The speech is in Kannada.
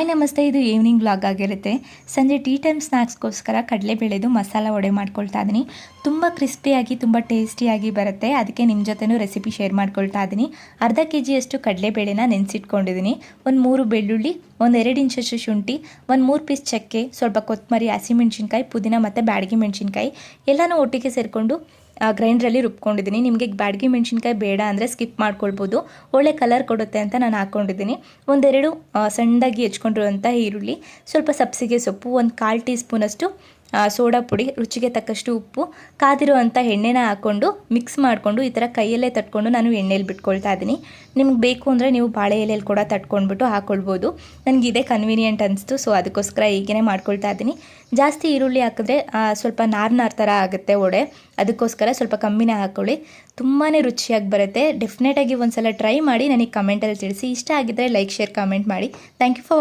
ಹಾಯ್ ನಮಸ್ತೆ, ಇದು ಈವ್ನಿಂಗ್ ವ್ಲಾಗ್ ಆಗಿರುತ್ತೆ. ಸಂಜೆ ಟೀ ಟೈಮ್ ಸ್ನ್ಯಾಕ್ಸ್ಗೋಸ್ಕರ ಕಡಲೆಬೇಳೆದು ಮಸಾಲ ವಡೆ ಮಾಡ್ಕೊಳ್ತಾ ಇದ್ದೀನಿ. ತುಂಬ ಕ್ರಿಸ್ಪಿಯಾಗಿ ತುಂಬ ಟೇಸ್ಟಿಯಾಗಿ ಬರುತ್ತೆ. ಅದಕ್ಕೆ ನಿಮ್ಮ ಜೊತೆನೂ ರೆಸಿಪಿ ಶೇರ್ ಮಾಡ್ಕೊಳ್ತಾ ಇದ್ದೀನಿ. ಅರ್ಧ ಕೆಜಿಯಷ್ಟು ಕಡಲೆಬೇಳೆನ ನೆನೆಸಿಟ್ಕೊಂಡಿದ್ದೀನಿ. ಒಂದು 3 ಬೆಳ್ಳುಳ್ಳಿ, ಒಂದು 2 ಇಂಚಷ್ಟು ಶುಂಠಿ, ಒಂದು 3 ಪೀಸ್ ಚಕ್ಕೆ, ಸ್ವಲ್ಪ ಕೊತ್ತಂಬರಿ, ಹಸಿಮೆಣಸಿನ್ಕಾಯಿ, ಪುದೀನ ಮತ್ತು ಬ್ಯಾಡಗಿ ಮೆಣಸಿನ್ಕಾಯಿ ಎಲ್ಲನೂ ಒಟ್ಟಿಗೆ ಸೇರಿಕೊಂಡು ಗ್ರೈಂಡ್ರಲ್ಲಿ ರುಬ್ಕೊಂಡಿದ್ದೀನಿ. ನಿಮಗೆ ಬ್ಯಾಡಗಿ ಮೆಣಸಿನ್ಕಾಯಿ ಬೇಡ ಅಂದರೆ ಸ್ಕಿಪ್ ಮಾಡ್ಕೊಳ್ಬೋದು. ಒಳ್ಳೆ ಕಲರ್ ಕೊಡುತ್ತೆ ಅಂತ ನಾನು ಹಾಕ್ಕೊಂಡಿದ್ದೀನಿ. ಒಂದೆರಡು ಸಣ್ಣದಾಗಿ ಹೆಚ್ಕೊಂಡಿರುವಂಥ ಈರುಳ್ಳಿ, ಸ್ವಲ್ಪ ಸಬ್ಸಿಗೆ ಸೊಪ್ಪು, ಒಂದು 1/4 ಟೀ ಸ್ಪೂನಷ್ಟು ಸೋಡಾ ಪುಡಿ, ರುಚಿಗೆ ತಕ್ಕಷ್ಟು ಉಪ್ಪು, ಕಾದಿರುವಂಥ ಎಣ್ಣೆನ ಹಾಕ್ಕೊಂಡು ಮಿಕ್ಸ್ ಮಾಡಿಕೊಂಡು ಈ ಥರ ಕೈಯಲ್ಲೇ ತಟ್ಕೊಂಡು ನಾನು ಎಣ್ಣೆಯಲ್ಲಿ ಬಿಟ್ಕೊಳ್ತಾ ಇದ್ದೀನಿ. ನಿಮ್ಗೆ ಬೇಕು ಅಂದರೆ ನೀವು ಬಾಳೆ ಎಲೆಯಲ್ಲಿ ಕೂಡ ತಟ್ಕೊಂಡ್ಬಿಟ್ಟು ಹಾಕ್ಕೊಳ್ಬೋದು. ನನಗೆ ಇದೇ ಕನ್ವೀನಿಯೆಂಟ್ ಅನಿಸ್ತು, ಸೊ ಅದಕ್ಕೋಸ್ಕರ ಹೀಗೇ ಮಾಡ್ಕೊಳ್ತಾ ಇದ್ದೀನಿ. ಜಾಸ್ತಿ ಈರುಳ್ಳಿ ಹಾಕಿದ್ರೆ ಸ್ವಲ್ಪ ನಾರ್ ಥರ ಆಗುತ್ತೆ ವಡೆ, ಅದಕ್ಕೋಸ್ಕರ ಸ್ವಲ್ಪ ಕಮ್ಮಿನೇ ಹಾಕ್ಕೊಳ್ಳಿ. ತುಂಬಾ ರುಚಿಯಾಗಿ ಬರುತ್ತೆ. ಡೆಫಿನೆಟಾಗಿ ಒಂದು ಸಲ ಟ್ರೈ ಮಾಡಿ, ನನಗೆ ಕಮೆಂಟಲ್ಲಿ ತಿಳಿಸಿ. ಇಷ್ಟ ಆಗಿದ್ದರೆ ಲೈಕ್, ಶೇರ್, ಕಮೆಂಟ್ ಮಾಡಿ. Thank you for